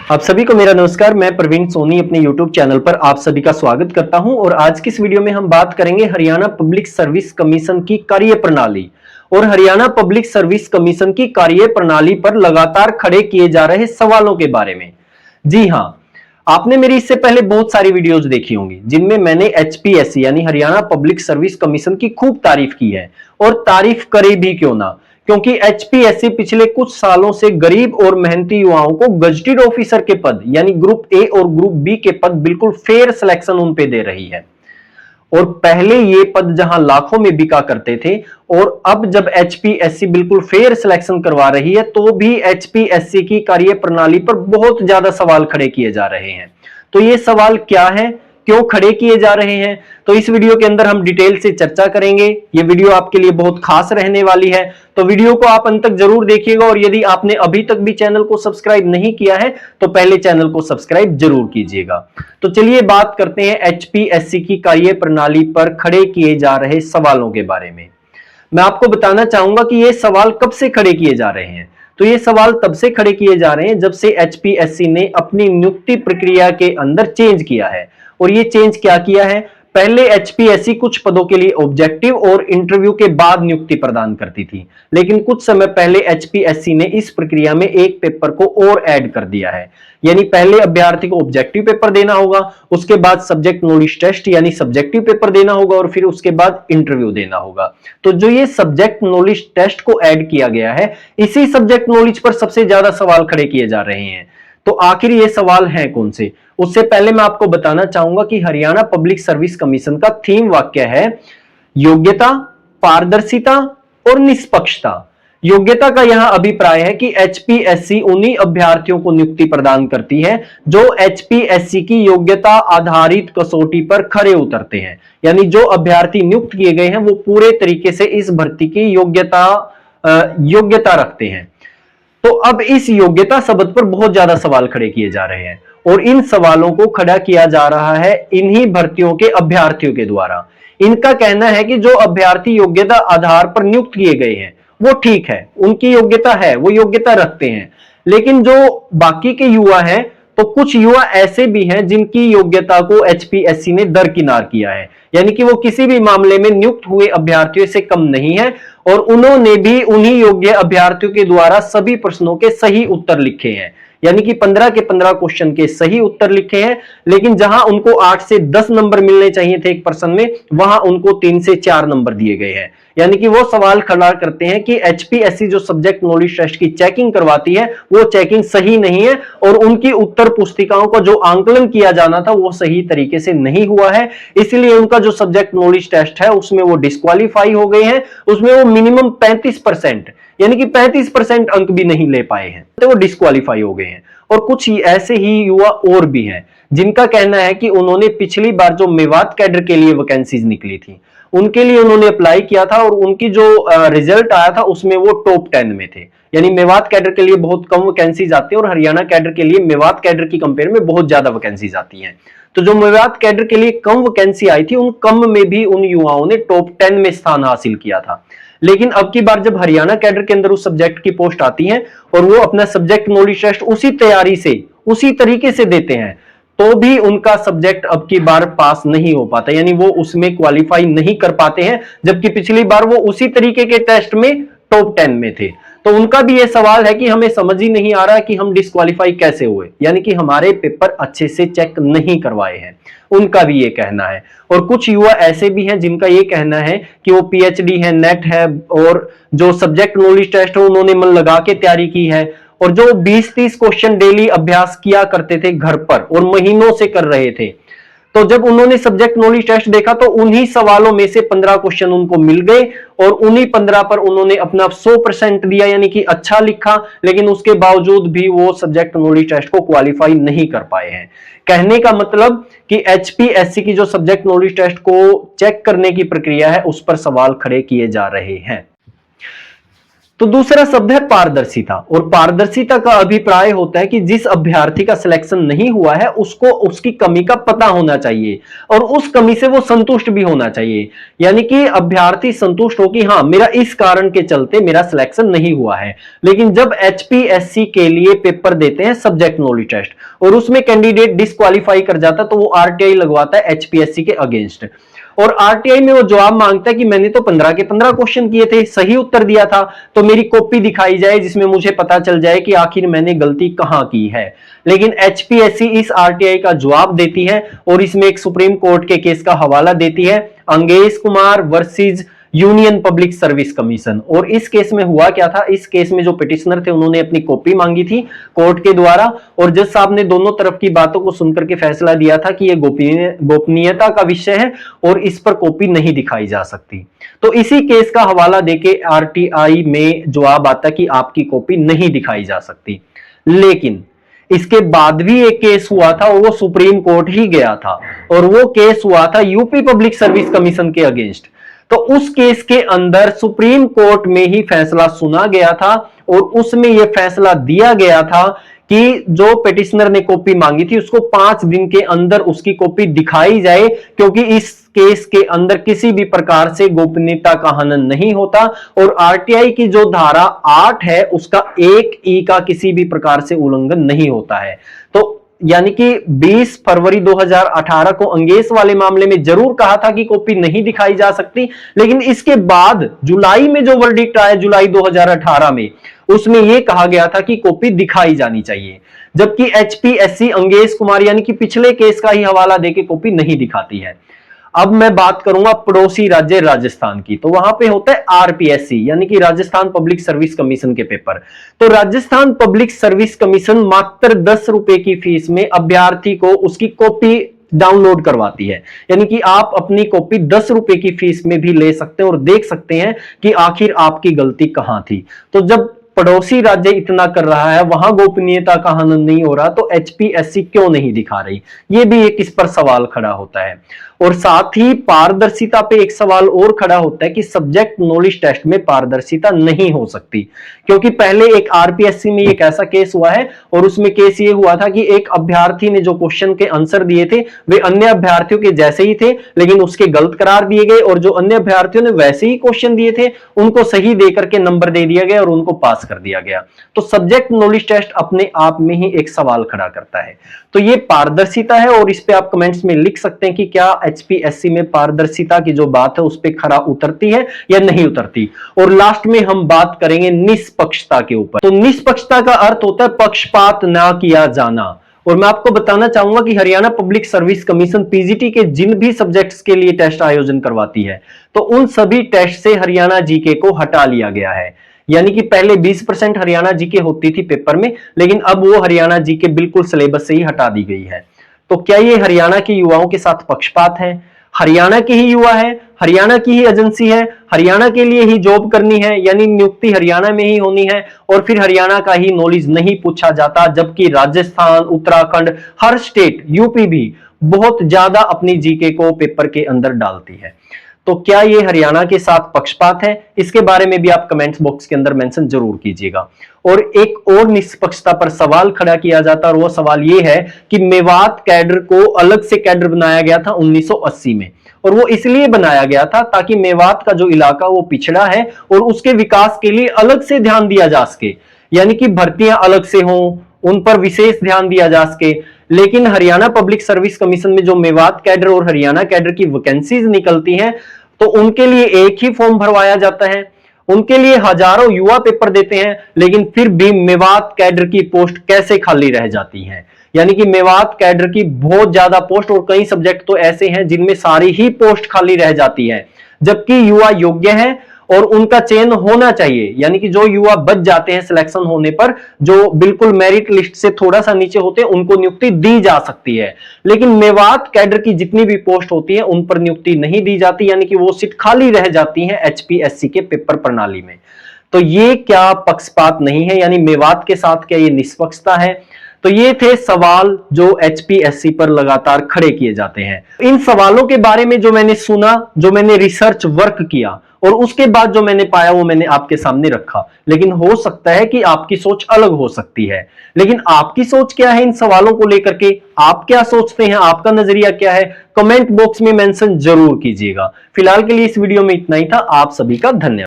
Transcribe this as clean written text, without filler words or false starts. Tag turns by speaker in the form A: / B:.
A: आप सभी को मेरा नमस्कार। मैं प्रवीण सोनी अपने YouTube चैनल पर आप सभी का स्वागत करता हूं और आज की इस वीडियो में हम बात करेंगे हरियाणा पब्लिक सर्विस कमीशन की कार्यप्रणाली और हरियाणा पब्लिक सर्विस कमीशन की कार्यप्रणाली पर लगातार खड़े किए जा रहे सवालों के बारे में। जी हां, आपने मेरी इससे पहले बहुत सारी वीडियोज देखी होंगी जिनमें मैंने एचपीएससी यानी हरियाणा पब्लिक सर्विस कमीशन की खूब तारीफ की है और तारीफ करे भी क्यों ना, क्योंकि एचपीएससी पिछले कुछ सालों से गरीब और मेहनती युवाओं को गजेटेड ऑफिसर के पद यानी ग्रुप ए और ग्रुप बी के पद बिल्कुल फेयर सिलेक्शन उन पे दे रही है। और पहले ये पद जहां लाखों में बिका करते थे और अब जब एचपीएससी बिल्कुल फेयर सिलेक्शन करवा रही है तो भी एचपीएससी की कार्यप्रणाली पर बहुत ज्यादा सवाल खड़े किए जा रहे हैं। तो ये सवाल क्या है, क्यों खड़े किए जा रहे हैं, तो इस वीडियो के अंदर हम डिटेल से चर्चा करेंगे। ये वीडियो आपके लिए बहुत खास रहने वाली है, तो वीडियो को आप अंत तक जरूर देखिएगा। और यदि आपने अभी तक भी चैनल को सब्सक्राइब नहीं किया है तो पहले चैनल को सब्सक्राइब जरूर कीजिएगा। तो चलिए बात करते हैं एचपीएससी की कार्यप्रणाली पर खड़े किए जा रहे सवालों के बारे में। मैं आपको बताना चाहूंगा कि ये सवाल कब से खड़े किए जा रहे हैं। तो ये सवाल तब से खड़े किए जा रहे हैं जब से एचपीएससी ने अपनी नियुक्ति प्रक्रिया के अंदर चेंज किया है। और ये चेंज क्या किया है, पहले एचपीएससी कुछ पदों के लिए ऑब्जेक्टिव और इंटरव्यू के बाद नियुक्ति प्रदान करती थी, लेकिन कुछ समय पहले एचपीएससी ने इस प्रक्रिया में एक पेपर को और ऐड कर दिया है। यानी पहले अभ्यर्थी को ऑब्जेक्टिव पेपर देना होगा, उसके बाद सब्जेक्ट नॉलेज टेस्ट यानी सब्जेक्टिव पेपर देना होगा और फिर उसके बाद इंटरव्यू देना होगा। तो जो ये सब्जेक्ट नॉलेज टेस्ट को ऐड किया गया है, इसी सब्जेक्ट नॉलेज पर सबसे ज्यादा सवाल खड़े किए जा रहे हैं। तो आखिर ये सवाल हैं कौन से, उससे पहले मैं आपको बताना चाहूंगा कि हरियाणा पब्लिक सर्विस कमीशन का थीम वाक्य है योग्यता, पारदर्शिता और निष्पक्षता। योग्यता का यहां अभिप्राय है कि एचपीएससी उन्हीं अभ्यर्थियों को नियुक्ति प्रदान करती है जो एचपीएससी की योग्यता आधारित कसौटी पर खरे उतरते हैं। यानी जो अभ्यर्थी नियुक्त किए गए हैं वो पूरे तरीके से इस भर्ती की योग्यता रखते हैं। तो अब इस योग्यता शब्द पर बहुत ज्यादा सवाल खड़े किए जा रहे हैं और इन सवालों को खड़ा किया जा रहा है इन्हीं भर्तियों के अभ्यर्थियों के द्वारा। इनका कहना है कि जो अभ्यर्थी योग्यता आधार पर नियुक्त किए गए हैं वो ठीक है, उनकी योग्यता है, वो योग्यता रखते हैं, लेकिन जो बाकी के युवा हैं तो कुछ युवा ऐसे भी हैं जिनकी योग्यता को एचपीएससी ने दरकिनार किया है। यानी कि वो किसी भी मामले में नियुक्त हुए अभ्यर्थियों से कम नहीं है और उन्होंने भी उन्हीं योग्य अभ्यर्थियों के द्वारा सभी प्रश्नों के सही उत्तर लिखे हैं। यानी कि 15 के 15 क्वेश्चन के सही उत्तर लिखे हैं, लेकिन जहां उनको 8 से 10 नंबर मिलने चाहिए थे एक प्रश्न में, वहां उनको 3 से 4 नंबर दिए गए हैं। यानी कि वो सवाल खड़ा करते हैं कि एचपीएससी जो सब्जेक्ट नॉलेज टेस्ट की चेकिंग करवाती है वो चेकिंग सही नहीं है और उनकी उत्तर पुस्तिकाओं का जो आंकलन किया जाना था वो सही तरीके से नहीं हुआ है, इसलिए उनका जो सब्जेक्ट नॉलेज टेस्ट है उसमें वो डिस्क्वालीफाई हो गए हैं। उसमें वो मिनिमम 35% यानी कि 35% अंक भी नहीं ले पाए हैं तो वो डिस्क्वालीफाई हो गए हैं। और कुछ ऐसे ही युवा और भी हैं जिनका कहना है कि उन्होंने पिछली बार जो मेवात कैडर के लिए वैकेंसीज निकली थी उनके लिए उन्होंने अप्लाई किया था और उनकी जो रिजल्ट आया था उसमें वो टॉप 10 में थे। यानी मेवात कैडर के लिए बहुत कम वैकेंसीज आती है और हरियाणा कैडर के लिए मेवात कैडर की कंपेयर में बहुत ज्यादा वैकेंसीज आती हैं। तो जो मेवात कैडर के लिए कम वैकेंसी आई थी उन कम में भी उन युवाओं ने टॉप 10 में स्थान हासिल किया था। लेकिन अब की बार जब हरियाणा कैडर के अंदर उस सब्जेक्ट की पोस्ट आती है और वो अपना सब्जेक्ट नॉलेज टेस्ट उसी तैयारी से उसी तरीके से देते हैं तो भी उनका सब्जेक्ट अब की बार पास नहीं हो पाता, यानी वो उसमें क्वालिफाई नहीं कर पाते हैं, जबकि पिछली बार वो उसी तरीके के टेस्ट में टॉप 10 में थे। तो उनका भी ये सवाल है कि हमें समझ ही नहीं आ रहा कि हम डिस्क्वालीफाई कैसे हुए, यानी कि हमारे पेपर अच्छे से चेक नहीं करवाए हैं, उनका भी ये कहना है। और कुछ युवा ऐसे भी हैं जिनका ये कहना है कि वो पीएचडी है, नेट है और जो सब्जेक्ट नॉलेज टेस्ट है उन्होंने मन लगा के तैयारी की है और जो 20-30 क्वेश्चन डेली अभ्यास किया करते थे घर पर और महीनों से कर रहे थे, तो जब उन्होंने सब्जेक्ट नॉलेज टेस्ट देखा तो उन्हीं सवालों में से 15 क्वेश्चन उनको मिल गए और उन्हीं 15 पर उन्होंने अपना 100% दिया, यानी कि अच्छा लिखा, लेकिन उसके बावजूद भी वो सब्जेक्ट नॉलेज टेस्ट को क्वालिफाई नहीं कर पाए हैं। कहने का मतलब कि एचपीएससी की जो सब्जेक्ट नॉलेज टेस्ट को चेक करने की प्रक्रिया है उस पर सवाल खड़े किए जा रहे हैं। तो दूसरा शब्द है पारदर्शिता, और पारदर्शिता का अभिप्राय होता है कि जिस अभ्यर्थी का सिलेक्शन नहीं हुआ है उसको उसकी कमी का पता होना चाहिए और उस कमी से वो संतुष्ट भी होना चाहिए। यानी कि अभ्यर्थी संतुष्ट हो कि हाँ, मेरा इस कारण के चलते मेरा सिलेक्शन नहीं हुआ है। लेकिन जब एचपीएससी के लिए पेपर देते हैं सब्जेक्ट नॉलेज टेस्ट और उसमें कैंडिडेट डिस्क्वालीफाई कर जाता है तो वो आरटीआई लगवाता है एचपीएससी के अगेंस्ट, और आरटीआई में वो जवाब मांगता है कि मैंने तो 15 के 15 क्वेश्चन किए थे, सही उत्तर दिया था, तो मेरी कॉपी दिखाई जाए जिसमें मुझे पता चल जाए कि आखिर मैंने गलती कहां की है। लेकिन एचपीएससी इस आरटीआई का जवाब देती है और इसमें एक सुप्रीम कोर्ट के केस का हवाला देती है, Angesh Kumar versus union public service commission. और इस केस में हुआ क्या था, इस केस में जो पिटिशनर थे उन्होंने अपनी कॉपी मांगी थी कोर्ट के द्वारा और जज साहब ने दोनों तरफ की बातों को सुनकर के फैसला दिया था कि यह गोपनीयता का विषय है और इस पर कॉपी नहीं दिखाई जा सकती। तो इसी केस का हवाला देके आरटीआई में जवाब आता कि आपकी कॉपी नहीं दिखाई जा सकती। लेकिन इसके बाद भी एक केस हुआ था और वो सुप्रीम कोर्ट ही गया था और वो केस हुआ था यूपी पब्लिक सर्विस कमीशन के अगेंस्ट। तो उस केस के अंदर सुप्रीम कोर्ट में ही फैसला सुना गया था और उसमें यह फैसला दिया गया था कि जो पिटिशनर ने कॉपी मांगी थी उसको 5 दिन के अंदर उसकी कॉपी दिखाई जाए, क्योंकि इस केस के अंदर किसी भी प्रकार से गोपनीयता का हनन नहीं होता और आरटीआई की जो धारा 8 है उसका 1 का किसी भी प्रकार से उल्लंघन नहीं होता है। तो यानी कि 20 फरवरी 2018 को अंगेश वाले मामले में जरूर कहा था कि कॉपी नहीं दिखाई जा सकती, लेकिन इसके बाद जुलाई में जो वर्डिक्ट आया जुलाई 2018 में, उसमें यह कहा गया था कि कॉपी दिखाई जानी चाहिए, जबकि एचपीएससी अंगेश कुमार यानी कि पिछले केस का ही हवाला देके कॉपी नहीं दिखाती है। अब मैं बात करूंगा पड़ोसी राज्य राजस्थान की, तो वहां पे होता है आरपीएससी यानी कि राजस्थान पब्लिक सर्विस कमीशन के पेपर। तो राजस्थान पब्लिक सर्विस कमीशन मात्र 10 रुपए की फीस में अभ्यर्थी को उसकी कॉपी डाउनलोड करवाती है, यानी कि आप अपनी कॉपी 10 रुपए की फीस में भी ले सकते हैं और देख सकते हैं कि आखिर आपकी गलती कहां थी। तो जब पड़ोसी राज्य इतना कर रहा है, वहां गोपनीयता का हनन नहीं हो रहा, तो एचपीएससी क्यों नहीं दिखा रही, ये भी एक इस पर सवाल खड़ा होता है। और साथ ही पारदर्शिता पे एक सवाल और खड़ा होता है कि सब्जेक्ट नॉलेज टेस्ट में पारदर्शिता नहीं हो सकती, क्योंकि पहले एक आरपीएससी में एक ऐसा केस हुआ है और उसमें केस ये हुआ था कि एक अभ्यर्थी ने जो क्वेश्चन के आंसर दिए थे वे अन्य अभ्यर्थियों के जैसे ही थे, लेकिन उसके गलत करार दिए गए और जो अन्य अभ्यर्थियों ने वैसे ही क्वेश्चन दिए थे उनको सही देकर के नंबर दे दिया गया और उनको पास कर दिया गया। तो सब्जेक्ट नॉलेज टेस्ट अपने आप में ही एक सवाल खड़ा करता है। तो ये पारदर्शिता है और इस पे आप कमेंट्स में लिख सकते हैं कि क्या एचपीएससी में पारदर्शिता की जो बात है उस पे खरा उतरती है या नहीं उतरती। और लास्ट में हम बात करेंगे निष्पक्षता के ऊपर। तो निष्पक्षता का अर्थ होता है पक्षपात ना किया जाना। और मैं आपको बताना चाहूंगा कि Haryana public service commission PGT के जिन भी सब्जेक्ट्स के लिए टेस्ट आयोजन करवाती है तो उन सभी टेस्ट से हरियाणा जीके को हटा लिया गया है। यानी कि पहले 20% हरियाणा जीके होती थी पेपर में, लेकिन अब वो हरियाणा जीके बिल्कुल सिलेबस से ही हटा दी गई है। तो क्या ये हरियाणा के युवाओं के साथ पक्षपात है? हरियाणा के ही युवा है, हरियाणा की ही एजेंसी है, हरियाणा के लिए ही जॉब करनी है, यानी नियुक्ति हरियाणा में ही होनी है और फिर हरियाणा का ही नॉलेज नहीं पूछा जाता, जबकि राजस्थान, उत्तराखंड, हर स्टेट, यूपी भी बहुत ज्यादा अपनी जीके को पेपर के अंदर डालती है। तो क्या ये हरियाणा के साथ पक्षपात है? इसके बारे में भी आप कमेंट्स बॉक्स के अंदर मेंशन जरूर कीजिएगा। और एक और निष्पक्षता पर सवाल खड़ा किया जाता है और वो सवाल ये है कि मेवात कैडर को अलग से कैडर बनाया गया था 1980 में, और वो इसलिए बनाया गया था ताकि मेवात का जो इलाका वो पिछड़ा है और उसके विकास के लिए अलग से ध्यान दिया जा सके, यानी कि भर्तियां अलग से हों, उन पर विशेष ध्यान दिया जा सके। लेकिन हरियाणा पब्लिक सर्विस कमीशन में जो मेवात कैडर और हरियाणा कैडर की वैकेंसीज निकलती हैं तो उनके लिए एक ही फॉर्म भरवाया जाता है, उनके लिए हजारों युवा पेपर देते हैं, लेकिन फिर भी मेवात कैडर की पोस्ट कैसे खाली रह जाती हैं। यानी कि मेवात कैडर की बहुत ज्यादा पोस्ट और कई सब्जेक्ट तो ऐसे हैं जिनमें सारी ही पोस्ट खाली रह जाती है, जबकि युवा योग्य हैं और उनका चयन होना चाहिए। यानी कि जो युवा बच जाते हैं सिलेक्शन होने पर, जो बिल्कुल मेरिट लिस्ट से थोड़ा सा नीचे होते हैं, उनको नियुक्ति दी जा सकती है, लेकिन मेवात कैडर की जितनी भी पोस्ट होती है उन पर नियुक्ति नहीं दी जाती, यानी कि वो सीट खाली रह जाती है एचपीएससी के पेपर प्रणाली में। तो ये क्या पक्षपात नहीं है, यानी मेवात के साथ क्या ये निष्पक्षता है? तो ये थे सवाल जो एचपीएससी पर लगातार खड़े किए जाते हैं। इन सवालों के बारे में जो मैंने सुना, जो मैंने रिसर्च वर्क किया और उसके बाद जो मैंने पाया वो मैंने आपके सामने रखा। लेकिन हो सकता है कि आपकी सोच अलग हो सकती है। लेकिन आपकी सोच क्या है इन सवालों को लेकर के? आप क्या सोचते हैं? आपका नजरिया क्या है? कमेंट बॉक्स में मेंशन जरूर कीजिएगा। फिलहाल के लिए इस वीडियो में इतना ही था। आप सभी का धन्यवाद।